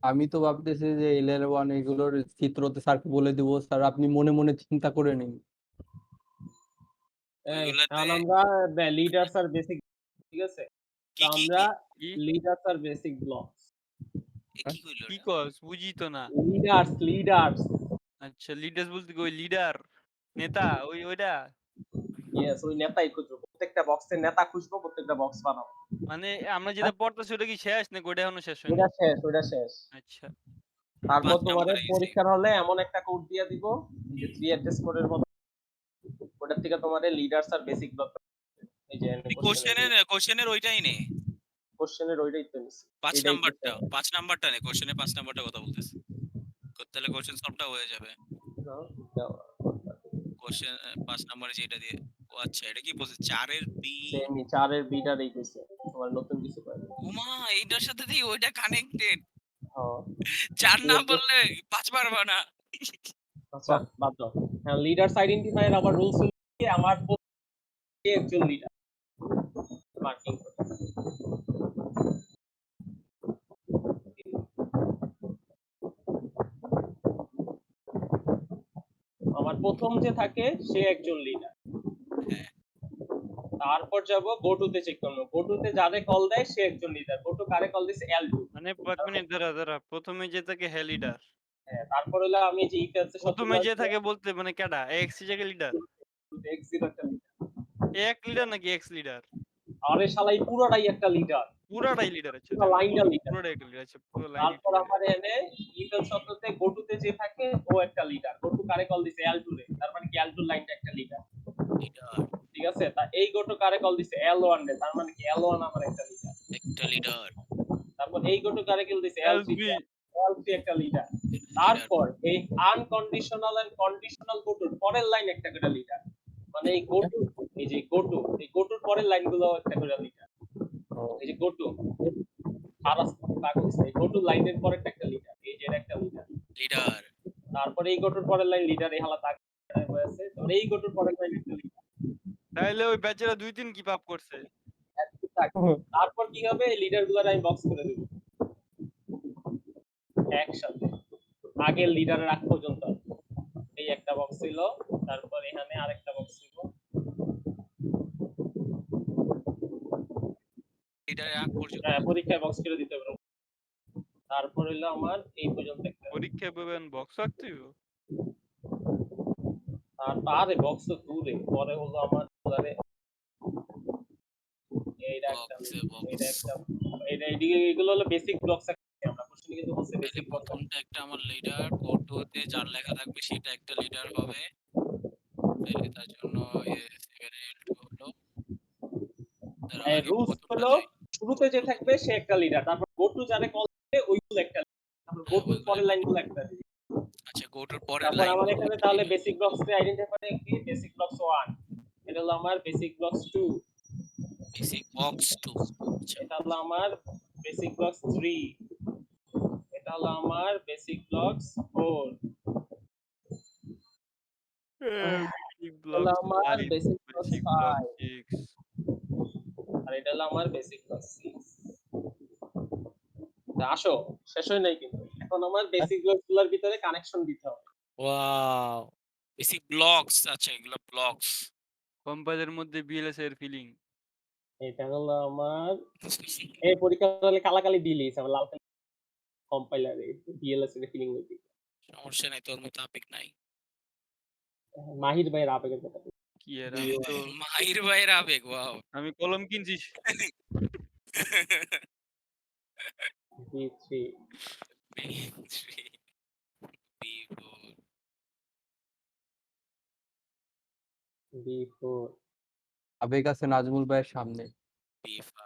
আমি তো ভাবতেছি যে L1 এগুলোর চিত্রতে স্যারকে বলে দিব, স্যার আপনি মনে মনে চিন্তা করে নিন। ওইগুলাতে এখন আমরা লিডার্স আর বেসিক, ঠিক আছে? তো কি কি আমরা কি লিডার্স আর বেসিক ব্লকস। কি কইলো কি এটা? কস বুঝি তো না। লিডার্স আচ্ছা লিডার্স বলতে কি ওই লিডার নেতা ওইটা ইয়েস, ওই নেতাই খুঁজবো। প্রত্যেকটা বক্সের নেতা খুঁজবো, প্রত্যেকটা বক্স বানাবো। মানে আমরা যেটা পড়তেছি ওটা কি শেষ না ওটা এখনো শেষ হয়নি? ওটা শেষ। আচ্ছা তারপর 5 তোমাদের নাম্বার পরীক্ষার হলে এমন একটা কোড দিয়ে দিব যে 3 অ্যাড্রেস কোডের মতো, ওটার থেকে তোমাদের লিডার্স আর বেসিক ব্লক, এই যে কোশ্চেনের ওইটাই নে। কোশ্চেনের ওইটাই তো নিছি। 5 এটাই তো নাম্বারটা 5 নাম্বারটা নে, কোশ্চেনের 5 নাম্বারটা কথা বলতেছি। তাহলে কোশ্চেন সলভটা হয়ে যাবে। কোশ্চেন 5 নাম্বারে যেটা দিয়ে। ও আচ্ছা এটা কি বলছে 4 এর বি। সেমি 4 এর বিটা দেইতেছে। তোমার নতুন কিছু পাইবে। ওমা এইটার সাথে দিয়ে ওইটা কানেক্টেড। হ্যাঁ। 4 না বললে 5 পারবা না। আচ্ছা বাদ দাও। হ্যাঁ, লিডার্স আইডেন্টিফায়ার আবার রুলস হলো কি, আমার প্রত্যেক একজন লিডার মার্কিং করতে। আমার প্রথম যে থাকে সে একজন লিডার। হ্যাঁ তারপর যাব গো টু তে চেক করব। গো টু তে যারে কল দেয় সে একজন লিডার। গো টু কারে কল দিছে? L2। মানে 5 মিনিট দাঁড়া প্রথমে যে থাকে হে লিডার, হ্যাঁ, তারপর হলো আমি যে ইফ এলসে প্রথমে যে থাকে বলতে মানে কেডা এক্স জায়গা লিডার, X0 একটা leader। এক লিডার নাকি এক্স লিডার? আরে শালা এই পুরোটাই একটা লিডার। পুরাটাই লিডার। আচ্ছা পুরো লাইনটা লিডার। পুরোটাই একটা লিডার। আচ্ছা পুরো লাইন তারপর আমার এনে ইফ এলস শর্ততে গো টু তে যে থাকে ও একটা লিডার। গো টু কারে কল দিছে? L2 রে। তার মানে কি L2 লাইনটা একটা লিডার। লিডার ঠিক আছে? তা এই গো টু কারে কল দিছে? L1 রে। তার মানে কি L1 আমার একটা লিডার। একটা লিডার। তারপর এই গো টু কারে কল দিছে? L3 এলবি তে। L3 একটা লিডার। তারপর এই আনকন্ডিশনাল এন্ড কন্ডিশনাল গো টুর পরের লাইন একটা করে লিডার। মানে এই গো টু, এই যে গো টু, এই গো টুর পরের লাইনগুলো একটা করে লিডার। এই যে গো টু খারাপ কাগজ, এই গো টু লাইনের পরেরটা একটা লিডার। এই যে এটা একটা লিডার। লিডার তারপরে এই গো টুর পরের লাইন লিডার, এই হালা তাক হয়ে আছে। তারপরে এই গো টুর পরের লাইন একটা লিডার। তাইলে ওই বেচারা 2-3 কি পাপ করছে? তারপর কি হবে? এই লিডার গুলার আমি বক্স করে দেব একসাথে, আগের লিডারের আগ পর্যন্ত। এই একটা বক্স ছিল, তারপর এখানে আরেকটা বক্স ছিল। লিডারের আগ পর্যন্ত। হ্যাঁ, পরীক্ষায় বক্স করে দিতে পারবো। তারপর হলো আমার এই পর্যন্ত একটা। পরীক্ষায় পাবেন বক্স রাখতে হইব? তারে বক্স তো দূরে, পরে হলো আমার ধরে এইটা একটা, এইটা একটা, এইটা এদিকে এগুলো হলো বেসিক ব্লকস। আমরা কোশ্চেনে কিন্তু বলছে তাহলে বেসিক ব্লক। প্রথমটা একটা আমার লিডার, গো টু তে যার লেখা থাকবে সেটা একটা লিডার হবে। তাহলে তার জন্য 7 L2 হলো। তার এই আগে রুলস প্রথমটা হলো যাই। শুরুতে যে থাকবে সে একটা লিডার, তারপর গো টু যারে কল দিবে ওইগুলো একটা leader, তারপর গো টু পরের লাইনগুলো একটা leader। আচ্ছা গো টুর পরের তারপর লাইন আমার এখানে তাহলে বেসিক ব্লকস এ আইডেন্টিফাই কি? বেসিক ব্লকস 1, এটা হলো আমার বেসিক ব্লকস 2, বেসিক বক্স 2। আচ্ছা এটা হলো আমার বেসিক ব্লকস 3, এটা হলো আমার বেসিক ব্লকস 4, বেসিক এটা হলো ব্লক আমার 5, বেসিক ব্লকস বেসিক ব্লক 5, 6। আর এটা হলো আমার বেসিক ব্লকস 6। আসো, শেষ হয় নাই কিন্তু। এখন আমার বেসিক ব্লকস গুলোর ভিতরে কানেকশন দিতে হবে। Wow basic blocks. আচ্ছা এগুলো ব্লকস। কম্পাইলের মধ্যে বিএলএস এর ফিলিং। এটা হলো আমার এই পরীক্ষা হলে কালাকালি দিলিস আমার লাল কালি কম্পাইলারে ডিএলএস এর ফিলিং হইছে। সমস্যা নাই, তোর মতো আবেগ নাই। মাহির ভাইয়ের আবেগের কথা। কি এর আমি তো মাহির ভাইয়ের আবেগ। ওয়াও আমি কলম কিনছি। B3 B4 B4 আবেগ আছে নাজমুল ভাইয়ের সামনে। B5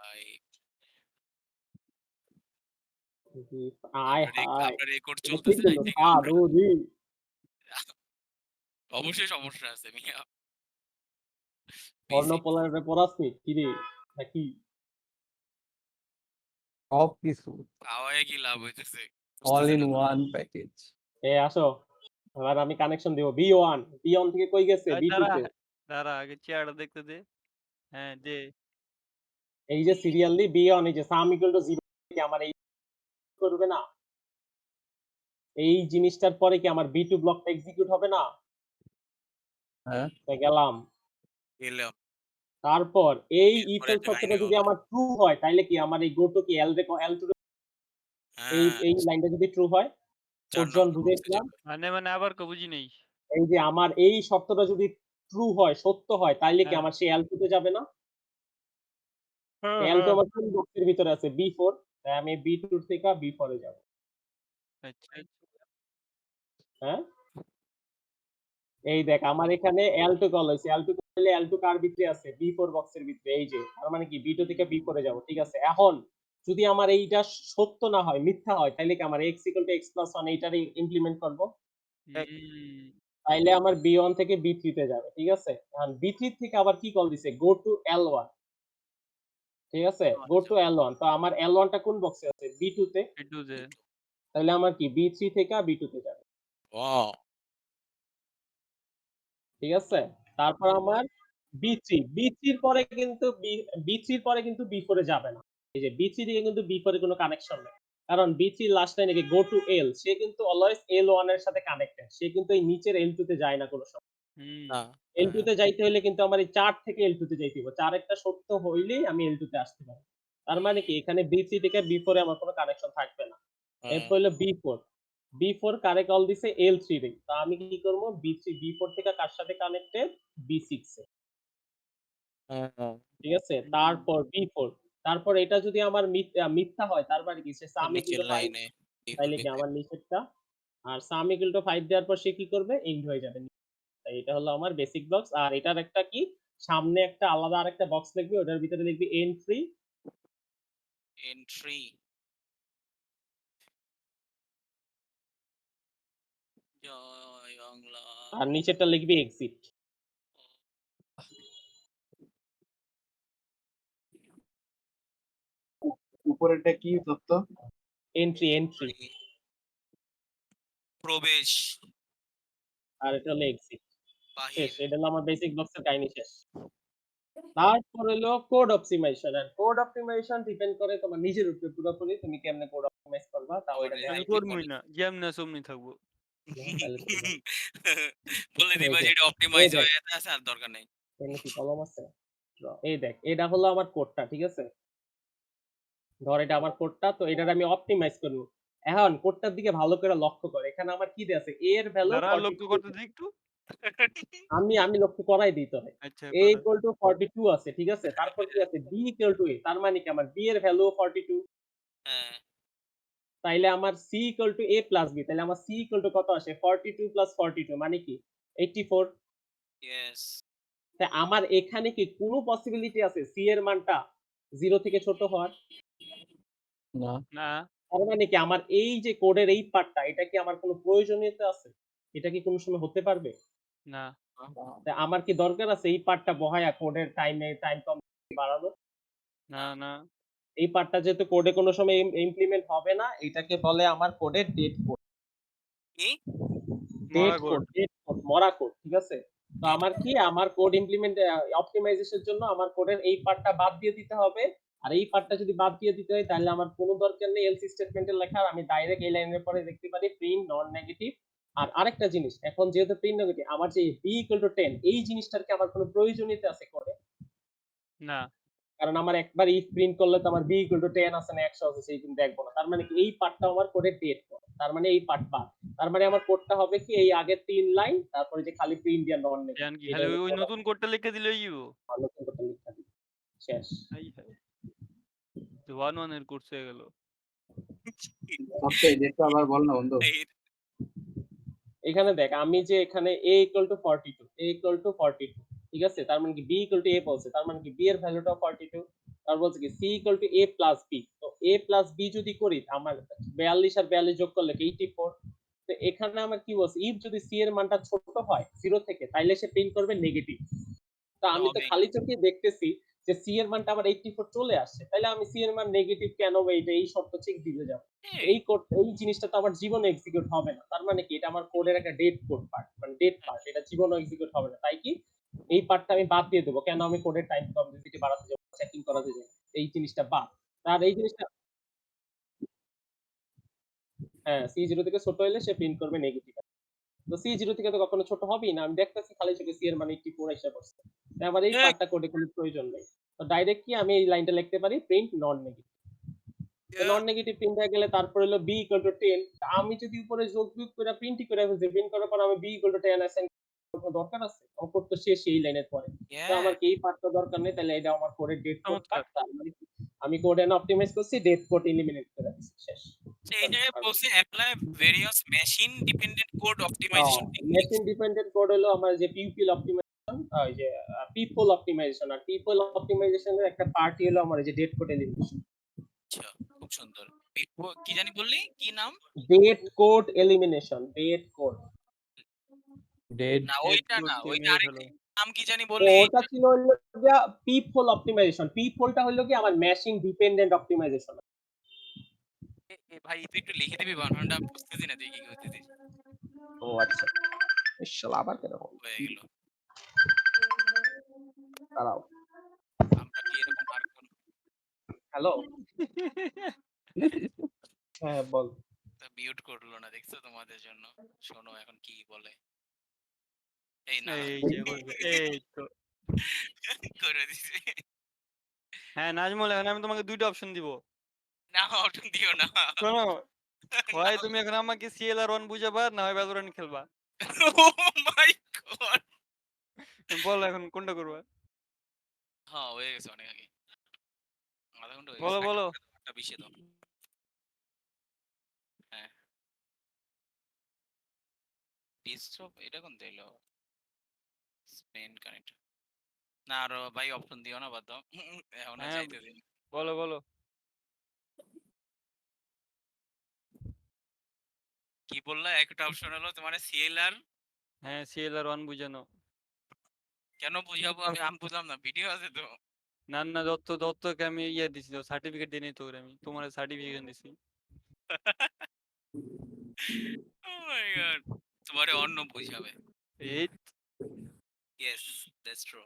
আয় হায় আপনার রেকর্ড এটা কি চলতেছে I করলো think স্যার আপনার ওরে অবশ্যই সমস্যা আছে মিয়া। স্বর্ণ Basic পোলারে পড়াসনি কিরে নাকি সব কিছু খাওয়ায় কি লাভ হইতেছে? অল বুঝতেছি ইন না তো। One package. আসো এবার আমি কানেকশন দিব B1 B1 থেকে কই গেছে এই B2 দাঁড়া তে দাঁড়া আগে চেয়ারটা দেখতে দে। হ্যাঁ দে। এই যে সিরিয়ালি B1 এই যে সাম ইকুয়াল টু 0 কি আমার এই করবে না এই জিনিসটার পরে কি আমার B2 ব্লকটা এক্সিকিউট হবে না হ্যাঁ তো গেলাম এলো। তারপর এই ইফ এরপরে এলস এটা শর্তটা ভাঙে যদি বলে। আমার ট্রু হয় তাহলে কি আমার এই গো টু কি L টু এই হ্যাঁ, এই লাইনটা যদি ট্রু হয় 4 ওজন নম্বর বক্সে বুঝাইছিলাম যাবে। মানে আবার বুঝি নাই। এই যে আমার এই শর্তটা যদি ট্রু হয় সত্য হয় তাহলে কি হ্যাঁ। আমার সেই L2 তে যাবে না হ্যাঁ, L2 হ্যাঁ। আমার কোন বক্সের ভিতরে আছে B4 তাই আমি B2 থেকে B4 এ যাব আচ্ছা। হ্যাঁ এই দেখ আমার এখানে L2 কল হইছে L2 কল L2 কার ভিতরে আছে B4 বক্সের ভিতরে এই যে তার মানে কি B2 থেকে B4 এ যাব ঠিক আছে এখন যদি আমার এইটা সত্য না হয় মিথ্যা হয় তাহলে কি আমার x x + 1 এইটারে ইমপ্লিমেন্ট করব হুম। তাইলে আমার B1 থেকে B3 তে যাবে ঠিক আছে এখন B3 থেকে আবার কি কল দিছে গো টু L1 ঠিক আছে গো আচ্ছা, টু L1 তো আমার L1 টা কোন বক্সে আছে B2 তে একটু দে। তাহলে আমার কি B3 থেকে B2 তে যাবে ওয়াও! ঠিক আছে তারপর আমার B3 B3 এর পরে কিন্তু B3 এর পরে কিন্তু B4 এ যাবে না এই যে B3 থেকে কিন্তু B4 এ কোনো কানেকশন নেই কারণ B3 লাস্ট লাইনে কি গো টু L সে কিন্তু অলওয়েজ L1 এর সাথে কানেক্টেড সে কিন্তু এই নিচের L2 তে যায় না কোনো সময় হুম। না, L2 তে যাইতে হলে কিন্তু আমার এই 4 থেকে L2 তে যাইতে হবে 4 একটা সত্য হইলেই আমি L2 তে আসতে পারবো তার মানে কি এখানে B3 থেকে B4 এ আমার কোনো কানেকশন থাকবে না হ্যাঁ, এরপর হলো B4 B4 কারে কল দিছে L3 রে তো আমি কি করব B3 B4 থেকে কার সাথে কানেক্টেড B6 এ হ্যাঁ, ঠিক আছে তারপর B4 তারপর এটা যদি আমার মিথ্যা হয় তার মানে কি সে সাম নিচের ইকুয়াল টু 5 লাইনে তাইলে কি আমার নিচেরটা আর সাম ইকুয়াল টু 5 দেওয়ার পর সে কি করবে এন্ড হয়ে যাবে তাই এটা হলো আমার বেসিক বক্স আর এটার একটা কি সামনে একটা আলাদা আরেকটা বক্স লিখবি ওটার ভিতরে লিখবি এন্ট্রি এন্ট্রি জয় বাংলা। আর নিচেরটা লিখবি এক্সিট উপরেরটা কি দত্ত? এন্ট্রি প্রবেশ, আর এটা হলো এক্সিট বাহির। শেষ এটা হলো আমার বেসিক বক্সের কাহিনী শেষ তারপর হলো কোড অপটিমাইজেশন আর কোড অপটিমাইজেশন ডিপেন্ড করে তোমার নিজের উপরে পুরোপুরি তুমি কেমনে কোড অপটিমাইজ করবা তাও এটা আমাদের আমি দেখাই করবই না। যেমনি আছে অমনি থাকবো। তাহলে তো ভালো। বলে এই দিবা যে যে এটা এই অপটিমাইজ দেখ হয়ে আছে আর দরকার নেই। এখানে কি কলম আছে এই দেখ এটা হলো আমার কোডটা ঠিক আছে ধর এটা আমার কোডটা তো এটার আমি অপটিমাইজ করব এখন কোডটার দিকে ভালো করে লক্ষ্য কর এখানে আমার কি দেয়া আছে a এর ভ্যালু দাঁড়া লক্ষ্য 42 করতে দে একটু। আমি লক্ষ্য করাই দিই তোরে আচ্ছা a করা। equal to 42 আছে ঠিক আছে তারপর কি আছে b equal to a তার মানে কি আমার b এর ভ্যালু 42 হ্যাঁ, তাইলে আমার c equal to a plus b তাহলে আমার c equal to কত আসে 42 plus 42 মানে কি 84 ইয়েস। তা আমার এখানে কি কোনো পসিবিলিটি আছে c এর মানটা 0 থেকে ছোট হওয়ার না না, তার মানে কি আমার এই যে কোডের এই পার্টটা এটা কি আমার কোনো প্রয়োজনীয়তা আছে এটা কি কোনো সময় হতে পারবে না। তা আমার কি দরকার আছে এই পার্টটা বহায়া কোডের টাইম কম বাড়ানো না, না। এই পার্টটা যেহেতু কোডে কোনো সময় ইমপ্লিমেন্ট হবে না এটাকে বলে আমার কোডের ডেড কোড কি? মরা কোড। ডেড কোড মরা কোড ঠিক আছে তো আমার কি আমার কোড ইমপ্লিমেন্ট অপটিমাইজেশনের জন্য আমার কোডের এই পার্টটা বাদ দিয়ে দিতে হবে আর এই পার্টটা যদি বাদ দিয়ে দিতে হয় তাহলে আমার কোনো দরকার নেই এলসি স্টেটমেন্টের লেখার আমি ডাইরেক্ট এই লাইনের পরে দেখতে পারি প্রিন্ট নন নেগেটিভ আর আরেকটা জিনিস এখন যেহেতু প্রিন্ট নেগেটিভ আমার যে b = 10 এই জিনিসটার কি আমার কোনো প্রয়োজনীয়তা আছে কোডে না। কারণ আমার একবার ইফ প্রিন্ট করলে তো আমার b = 10 আছে না 100 আছে সেই কিন্তু দেখবো না তার মানে কি এই পার্টটা আমার কোডে ডেট করে তার মানে এই পার্ট বাদ তার মানে আমার কোডটা হবে কি এই আগের 3 লাইন তারপরে যে খালি প্রিন্ট দিয়ে নন নেগেটিভ জান কি এটা খালি হলো ওই code নতুন কোডটা লিখে দিলেই হইবো? ভালো কোডটা লিখা দিই শেষ হাই হাই। 1 এর কোর্স হয়ে গেল। দত্ত এই ডেটটা আবার বল না বন্ধু। এই এখানে দেখ আমি যে এখানে a = 42 a = 42 ঠিক আছে তার মানে কি b = a বলছে তার মানে কি b এর ভ্যালুটা 42 তারপর বলছে কি C equal to A plus B. তো এ প্লাস বি যদি করি আমার 42 আর 42 যোগ করলে কি 84। তো এখানে আমার কি বলছে ইফ যদি সি এর মানটা ছোট হয় 0 থেকে তাইলে সে প্রিন্ট করবে নেগেটিভ। তো আমি তো হবেই। খালি চোখে দেখতেছি যে সি এর মানটা আবার 84 চলে আসছে, তাহলে আমি সি এর মান নেগেটিভ কেন হবে এটা এই শর্ত চেক দিতে যাব। এই কোড এই জিনিসটা তো আমার জীবনে এক্সিকিউট হবে না, তার মানে কি এটা আমার কোডের একটা ডেড কোড পার্ট, মানে ডেড পার্ট, এটা জীবনে এক্সিকিউট হবে না। তাই কি এই পার্টটা আমি বাদ দিয়ে দেবো, কেন আমি কোডের টাইম কমপ্লেক্সিটি বাড়াতে যাব, চেকিং করাতে যাব, এই জিনিসটা বাদ। আর এই জিনিসটা হ্যাঁ সি 0 থেকে ছোট হলে সে প্রিন্ট করবে নেগেটিভ। তো সি 0 থেকে তো কখনো ছোট হবেই না, আমি দেখতেছি খালি চোখে সি এর মান 84 এসে পড়ছে, তাই আমার এই পার্টটা কোডে কোনো প্রয়োজন নেই। তো ডাইরেক্ট কি আমি এই লাইনটা লিখতে পারি print non negative. Non negative print হয়ে গেলে তারপর হলো বি ইকুয়াল টু 10। আমি যদি উপরে যোগ বিয়োগ করে প্রিন্টই করে ফেলছি, প্রিন্ট করার পর আমি বি ইকুয়াল টু 10 অ্যাসাইন করার দরকার আছে? আমার কোড তো শেষ এই লাইনের পরে। তো আমার কি এই পার্টটা দরকার নেই, তাহলে এটা আমার কোডের ডেট কোড চমৎকার। পার্ট, তার মানে কি আমি কোড এন্ড অপটিমাইজ করছি, ডেট কোড এলিমিনেট করে দিচ্ছি, শেষ। এই জায়গায় বলছে apply various machine dependent code optimisation technique. Machine dependent code হলো আমার যে পিউপিল অপটিমাইজেশন, ওই যে পিপল অপটিমাইজেশন, আর পিপল অপটিমাইজেশনের একটা পার্টি হলো আমার এই যে ডেট কোড এলিমিনেশন। আচ্ছা, খুব সুন্দর। কি জানি বললি? কি নাম? Dead code elimination, dead code. Dead না ওইটা না, দিয়ে ওইটা মেরে আরেকটা ফেলো। নাম কি জানি তো বললি? ওটা ছিল হলো গিয়া পিপল অপটিমাইজেশন, পিপলটা হলো কি আমার মেশিন ডিপেন্ডেন্ট অপটিমাইজেশন। ভাই তুই একটু লিখে দিবি বানানটা, আমি বুঝতেছি না তুই কি করতেছিস। ও আচ্ছা, ইনশাআল্লাহ আবার কেন হয়ে গেল। দাঁড়াও। আমরা কি এরকম আর কোন হ্যালো, হ্যাঁ বল। মিউট করলো না, দেখছো তোমাদের জন্য। শোনো এখন কি বলে। এই না এই যে বলবে, এই তো। করে দিছে। হ্যাঁ নাজমুল, এখন আমি তোমাকে 2টা অপশন দিব। না অপশন দিও না। শোনো, হয় তুমি এখন আমাকে সিএলআর 1 বুঝাবা, না হয় ভ্যালোরেন্ট খেলবা। ও মাই গড। বলো এখন কোনটা করবা? হ্যাঁ হয়ে গেছে অনেক আগে, আধা ঘন্টা হয়ে বলো গেছে। বলো। একটা বিষয় দাও। হ্যাঁ ডেস্কটপ এটা কোন দিলো? Spain connect. না আরো ভাই অপশন দিও না, বাদ দাও। এখন আর হ্যাঁ চাইতে দিন। বলো বলো। কি বললা? একটা অপশন হলো তোমার সিএলআর। হ্যাঁ সিএলআর 1 বুঝানো। কেন বুঝাবো আমি? আমি বুঝলাম না, ভিডিও আছে তো। না না, দত্তকে আমি ইয়ে দিছি, সার্টিফিকেট দিয়ে নিই তো ওরে, আমি তোমার সার্টিফিকেট দিছি। ও মাই গড, তোমারে অন্য বুঝাবে। এই ইয়েস দ্যাটস ট্রু।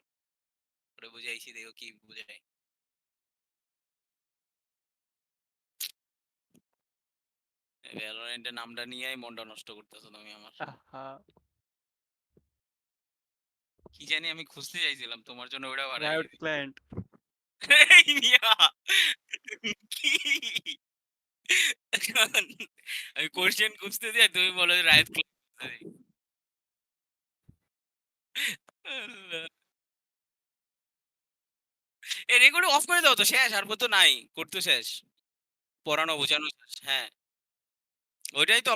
ওরে বুঝাইছি, দেখো কি বুঝাই। ভ্যালোরেন্টের নামটা নিয়েই মনটা নষ্ট করতেছো তুমি আমার। হ্যাঁ, কি জানি আমি খুঁজতে চাইছিলাম তোমার জন্য, ওটা বানাই রাইট ক্লায়েন্ট। এই মিয়া, কি আমি কোশ্চেন খুঁজতে যাই, তুমি বলো রাইট ক্লাস। এই রেকর্ড অফ করে দাও তো, শেষ আর তো নাই, করতে শেষ, পড়ানো বোঝানো শেষ। হ্যাঁ ওইটাই তো